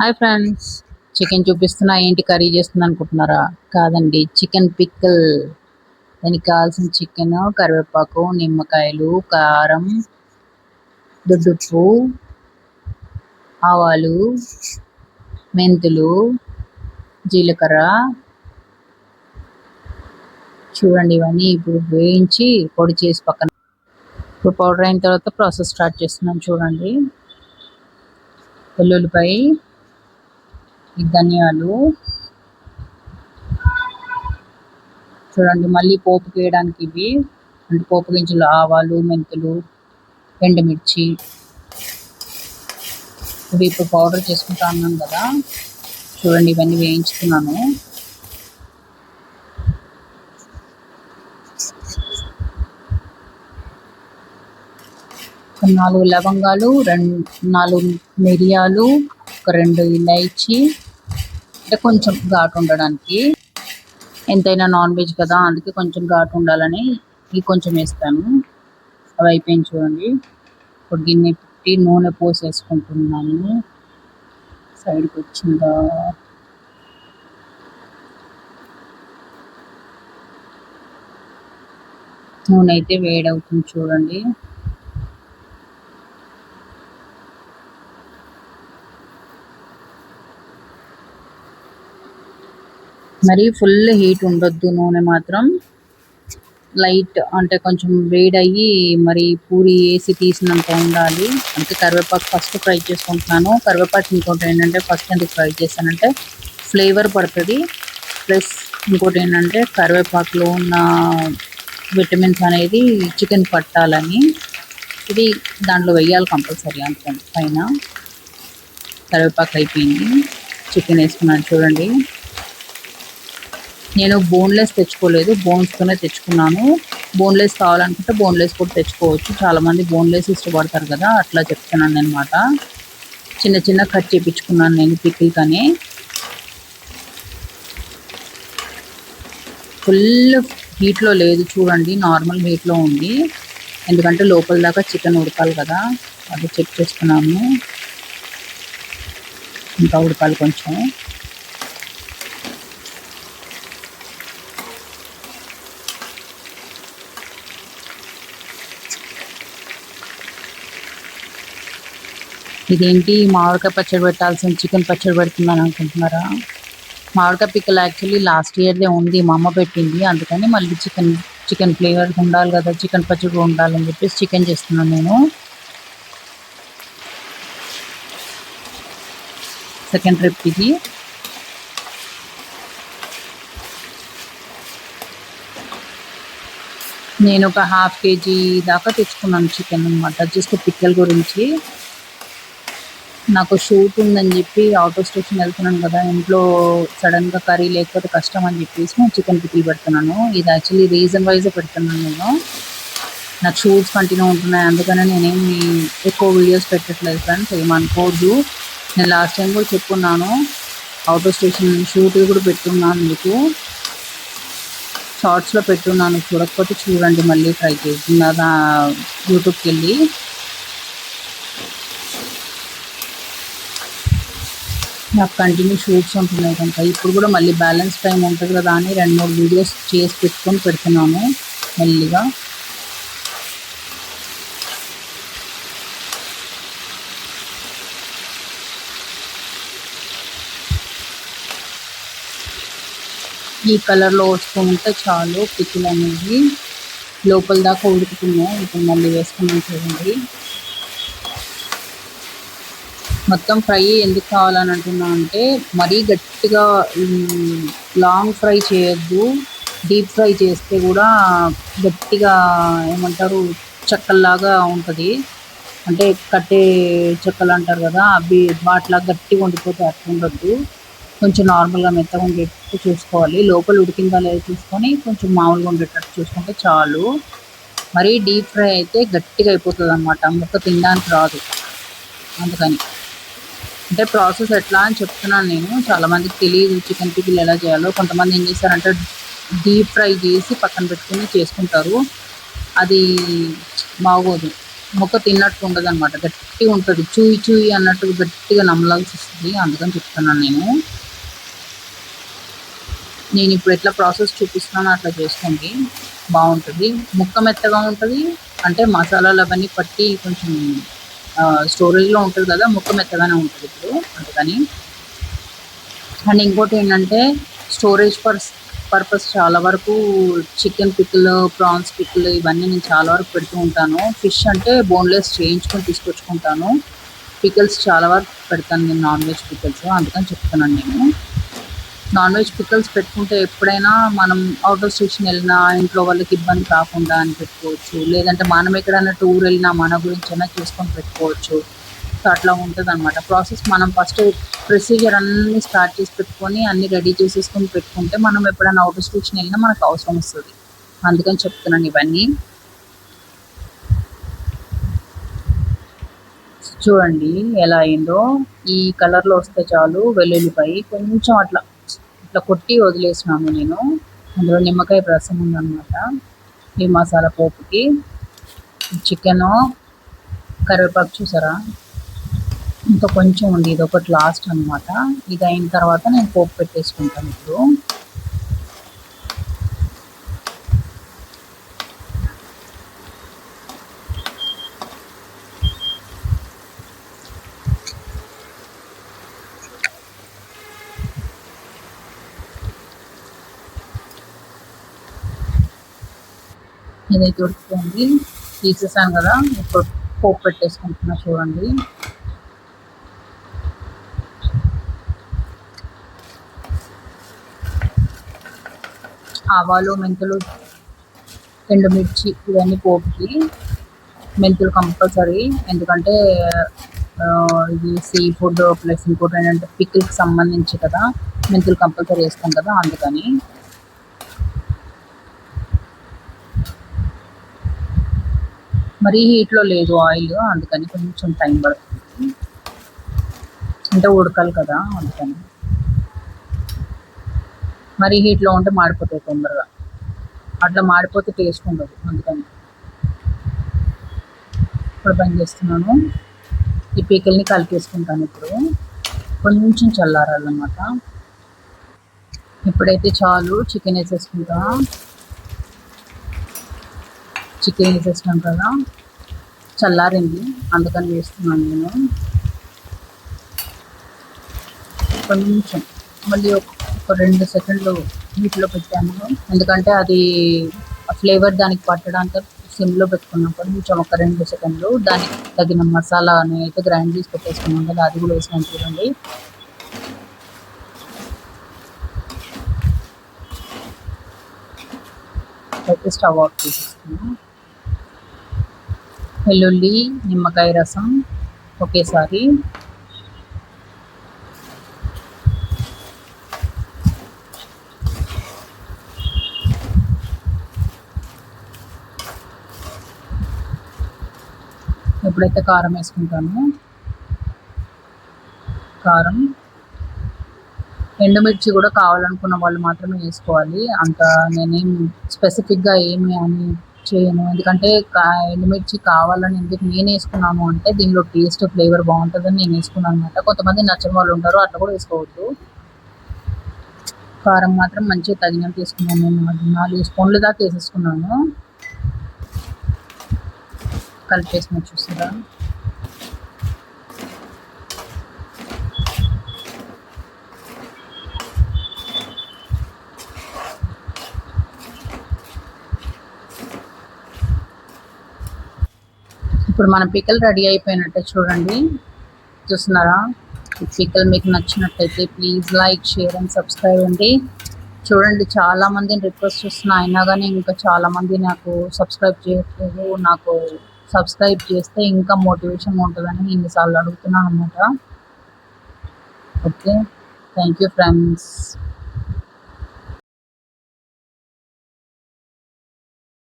Hi friends, chicken చూపిస్తున్నా. ఏంటి curry చేస్తుంది అనుకుంటున్నారా? కాదండి, చికెన్ పిక్కల్. దానికి కావాల్సిన చికెన్, కరివేపాకు, నిమ్మకాయలు, కారం, దొడ్డుప్పు, ఆవాలు, మెంతులు, జీలకర్ర. చూడండి, ఇవన్నీ ఇప్పుడు వేయించి పొడి చేసి పక్కన. ఇప్పుడు పౌడర్ అయిన తర్వాత ప్రాసెస్ స్టార్ట్ చేస్తున్నాను. చూడండి, వెల్లుల్లిపాయ, ధనియాలు. చూడండి, మళ్ళీ పోపుకి వేయడానికి ఇవి అంటే పోపు గింజలు, ఆవాలు, మెంతులు, ఎండుమిర్చి. ఇవి ఇప్పుడు పౌడర్ చేసుకుంటా అన్నాను కదా. చూడండి, ఇవన్నీ వేయించుకున్నాను. ఒక 4 లవంగాలు, 4 మిరియాలు, ఒక 2 ఇలాచి, అంటే కొంచెం ఘాటు ఉండడానికి. ఎంతైనా నాన్ వెజ్ కదా, అందుకే కొంచెం ఘాటు ఉండాలని ఇవి కొంచెం వేస్తాను. అవి అయిపోయింది. చూడండి, ఒక గిన్నె పెట్టి నూనె పోసేసుకుంటున్నాను. సైడ్కి వచ్చిందా? నూనె అయితే వేడవుతుంది. చూడండి, మరి ఫుల్ హీట్ ఉండొద్దు. నూనె మాత్రం లైట్, అంటే కొంచెం వేడయ్యి మరి పూరి వేసి తీసినంత ఉండాలి. అంటే కరివేపాకు ఫస్ట్ ఫ్రై చేసుకుంటున్నాను. కరివేపాకు ఇంకోటి ఏంటంటే ఫస్ట్ ఎందుకు ఫ్రై చేస్తానంటే ఫ్లేవర్ పడుతుంది. ప్లస్ ఇంకోటి ఏంటంటే కరివేపాకులో ఉన్న విటమిన్స్ అనేది చికెన్ పట్టాలని. ఇది దాంట్లో వేయాలి కంపల్సరీ. అనుకోండి, పైన కరివేపాకు అయిపోయింది. చికెన్ వేసుకున్నాను. చూడండి, నేను బోన్లెస్ తెచ్చుకోలేదు, బోన్స్తోనే తెచ్చుకున్నాను. బోన్లెస్ కావాలనుకుంటే బోన్లెస్ కూడా తెచ్చుకోవచ్చు. చాలామంది బోన్లెస్ ఇష్టపడతారు కదా, అట్లా చెప్తున్నాను అనమాట. చిన్న చిన్న కట్ చేయించుకున్నాను నేను పికిల్ కానీ. ఫుల్ హీట్లో లేదు, చూడండి, నార్మల్ హీట్లో ఉంది. ఎందుకంటే లోపల దాకా చికెన్ ఉడకాలి కదా, అది చెక్ చేస్తున్నాను. ఇంకా ఉడకాలి కొంచెం. ఇదేంటి మామిడికాయ పచ్చడి పెట్టాల్సిన చికెన్ పచ్చడి పెడుతున్నాను అనుకుంటున్నారా? మామిడికాయ పిక్కలు యాక్చువల్లీ లాస్ట్ ఇయర్దే ఉంది, మా అమ్మ పెట్టింది. అందుకని మళ్ళీ చికెన్ ఫ్లేవర్ ఉండాలి కదా, చికెన్ పచ్చడి ఉండాలని చెప్పేసి చికెన్ చేస్తున్నాను నేను. సెకండ్ ట్రిప్ ఇది. నేను ఒక ½ kg దాకా తెచ్చుకున్నాను చికెన్ అనమాట, జస్ట్ పిక్కల గురించి. నాకు షూట్ ఉందని చెప్పి ఆటో స్టేషన్ వెళ్తున్నాను కదా, ఇంట్లో సడన్గా కర్రీ లేకపోతే కష్టం అని చెప్పేసి నేను చికెన్ పికిల్ పెడుతున్నాను. ఇది యాక్చువల్లీ రీజన్ వైజ్ పెడుతున్నాను నేను. నాకు షూట్స్ కంటిన్యూ ఉంటున్నాయి, అందుకనే నేనేమి ఎక్కువ వీడియోస్ పెట్టట్లేదు ఫ్రెండ్స్, ఏమనుకోవద్దు. నేను లాస్ట్ టైం కూడా చెప్పుకున్నాను, ఆటో స్టేషన్ షూట్ కూడా పెట్టున్నాను, మీకు షార్ట్స్లో పెట్టున్నాను. చూడకపోతే చూడండి, మళ్ళీ ట్రై చేస్తున్నా యూట్యూబ్కి వెళ్ళి. నాకు కంటిన్యూ షూట్స్ ఉంటున్నాయి కనుక ఇప్పుడు కూడా మళ్ళీ బ్యాలెన్స్ టైం ఉంటుంది కదా అని 2-3 వీడియోస్ చేసి పెట్టుకొని పెడుతున్నాను మెల్లిగా. ఈ కలర్లో వస్తూ ఉంటే చాలు. పికిల్ అనేది లోపల దాకా ఉడుకుతున్నాయి. ఇప్పుడు మళ్ళీ వేసుకున్నాను. చూడండి, మొత్తం ఫ్రై ఎందుకు కావాలని అంటున్నా అంటే మరీ గట్టిగా లాంగ్ ఫ్రై చేయొద్దు. డీప్ ఫ్రై చేస్తే కూడా గట్టిగా ఏమంటారు, చెక్కల్లాగా ఉంటుంది. అంటే కట్టే చెక్కలు అంటారు కదా, అవి వాటిలా గట్టిగా ఉండిపోతే అట్లా ఉండొద్దు. కొంచెం నార్మల్గా మెత్తగా ఉండేటట్టు చూసుకోవాలి. లోపల ఉడికిందా లేదా చూసుకొని కొంచెం మామూలుగా ఉండేటట్టు చూసుకుంటే చాలు. మరీ డీప్ ఫ్రై అయితే గట్టిగా అయిపోతుంది అనమాట, ముక్క తినడానికి రాదు. అందుకని అంటే ప్రాసెస్ ఎట్లా అని చెప్తున్నాను నేను. చాలామందికి తెలియదు చికెన్ పికిల్ ఎలా చేయాలో. కొంతమంది ఏం చేస్తారంటే డీప్ ఫ్రై చేసి పక్కన పెట్టుకుని చేసుకుంటారు, అది బాగోదు. ముక్క తిన్నట్టు ఉండదనమాట. గట్టిగా ఉంటుంది. చూయి చూయి అన్నట్టు గట్టిగా నమలాల్సి వస్తుంది. అందుకని చెప్తున్నాను నేను. నేను ఇప్పుడు ఎట్లా ప్రాసెస్ చూపిస్తున్నానో అట్లా చేసుకోండి, బాగుంటుంది. ముక్క మెత్తగా ఉంటుంది, అంటే మసాలాలు అవన్నీ పట్టి కొంచెం స్టోరేజ్లో ఉంటుంది కదా, ముక్క మెత్తగానే ఉంటుంది ఇప్పుడు అందుకని. అండ్ ఇంకోటి ఏంటంటే స్టోరేజ్ పర్పస్ చాలా వరకు చికెన్ పికిల్, ప్రాన్స్ పికిల్ ఇవన్నీ నేను చాలా వరకు పెడుతూ ఉంటాను. ఫిష్ అంటే బోన్లెస్ చేయించుకొని తీసుకొచ్చుకుంటాను. పికిల్స్ చాలా వరకు పెడతాను నేను, నాన్ వెజ్ పికిల్స్. అందుకని చెప్తున్నాను నేను. నాన్ వెజ్ పికిల్స్ పెట్టుకుంటే ఎప్పుడైనా మనం అవుట్ ఆఫ్ స్టేషన్ వెళ్ళినా ఇంట్లో వాళ్ళకి ఇబ్బంది కాకుండా అని పెట్టుకోవచ్చు. లేదంటే మనం ఎక్కడైనా టూర్ వెళ్ళినా మన గురించైనా చేసుకొని పెట్టుకోవచ్చు. సో అట్లా ఉంటుంది అనమాట ప్రాసెస్. మనం ఫస్ట్ ప్రొసీజర్ అన్నీ స్టార్ట్ చేసి పెట్టుకొని అన్నీ రెడీ చేసేసుకొని పెట్టుకుంటే మనం ఎప్పుడైనా అవుట్ ఆఫ్ స్టేషన్ వెళ్ళినా మనకు అవసరం వస్తుంది. అందుకని చెప్తున్నాను ఇవన్నీ. చూడండి ఎలా అయిందో. ఈ కలర్లో వస్తే చాలు. వెల్లుల్లిపాయ కొంచెం అట్లా ఇట్లా కొట్టి వదిలేసినాను నేను. అందులో నిమ్మకాయ రసం ఉందన్నమాట ఈ మసాలా పోపుకి. చికెను, కరివేపాకు చూసారా, ఇంకా కొంచెం ఉంది. ఇది ఒకటి లాస్ట్ అనమాట. ఇది అయిన తర్వాత నేను పోపు పెట్టేసుకుంటాను ఇప్పుడు. ఇదైతే ఉడుకుతుంది, తీసేసాను కదా. ఇప్పుడు పోపు పెట్టేసుకుంటున్నా చూడండి. ఆవాలు, మెంతులు, ఎండుమిర్చి ఇవన్నీ పోపుకి. మెంతులు కంపల్సరీ, ఎందుకంటే ఇది సీ ఫుడ్ ప్లస్ ఇంకోటి ఏంటంటే పికిల్కి సంబంధించి కదా, మెంతులు కంపల్సరీ వేస్తాం కదా అందుకని. మరీ హీట్లో లేదు ఆయిల్, అందుకని కొంచెం టైం పడుతుంది. అంటే ఉడకాలి కదా అందుకని. మరీ హీట్లో ఉంటే మాడిపోతాయి తొందరగా, అట్లా మాడిపోతే టేస్ట్ ఉండదు అందుకని. ఇప్పుడు బంద్ చేస్తున్నాను. ఈ పీకల్ని కలిపేసుకుంటాను ఇప్పుడు. కొంచెం చల్లారాలన్నమాట. ఇప్పుడైతే చాలు. చికెన్ వేసేసుకుంటా. చికెన్ వేసేసినాం కదా, చల్లారింది అందుకని వేస్తున్నాను నేను. కొంచెం మళ్ళీ ఒక 2 సెకండ్లు హీట్లో పెట్టాను, ఎందుకంటే అది ఫ్లేవర్ దానికి పట్టడానికి సిమ్లో పెట్టుకున్నాం. కొంచెం ఒక 2 సెకండ్లు. దానికి తగిన మసాలా అయితే గ్రైండ్ చేసి పెట్టేసుకున్నాం కదా, అది కూడా వేసినాం చూడండి. అయితే స్టవ్ ఆఫ్ చేసేసుకున్నాం. వెల్లుల్లి, నిమ్మకాయ రసం ఒకేసారి. ఎప్పుడైతే కారం వేసుకుంటాను, కారం, ఎండుమిర్చి కూడా కావాలనుకున్న వాళ్ళు మాత్రమే వేసుకోవాలి. అంత నేనేం స్పెసిఫిక్గా ఏమి అని చేయను, ఎందుకంటే ఎండుమిర్చి కావాలని ఎందుకు నేను వేసుకున్నాను అంటే దీనిలో టేస్ట్ ఫ్లేవర్ బాగుంటుందని నేను వేసుకున్నాను అనమాట. కొంతమంది నచ్చని వాళ్ళు ఉంటారు, అట్లా కూడా వేసుకోవద్దు. కారం మాత్రం మంచిగా తగినంత వేసుకున్నాను. నేను 4 స్పూన్లు దాకా వేసేసుకున్నాను. కలిపేసిన చూసారా. ఇప్పుడు మన పికల్ రెడీ అయిపోయినట్టే చూడండి. చూస్తున్నారా. ఈ పికల్ మీకు నచ్చినట్టయితే please like, share and subscribe అండి. చూడండి, చాలామందిని రిక్వెస్ట్ చేస్తున్నా, అయినా కానీ ఇంకా చాలామంది నాకు సబ్స్క్రైబ్ చేయట్లేదు. నాకు సబ్స్క్రైబ్ చేస్తే ఇంకా మోటివేషన్ ఉంటుందని ఇన్నిసార్లు అడుగుతున్నాను అనమాట. Okay, thank you friends.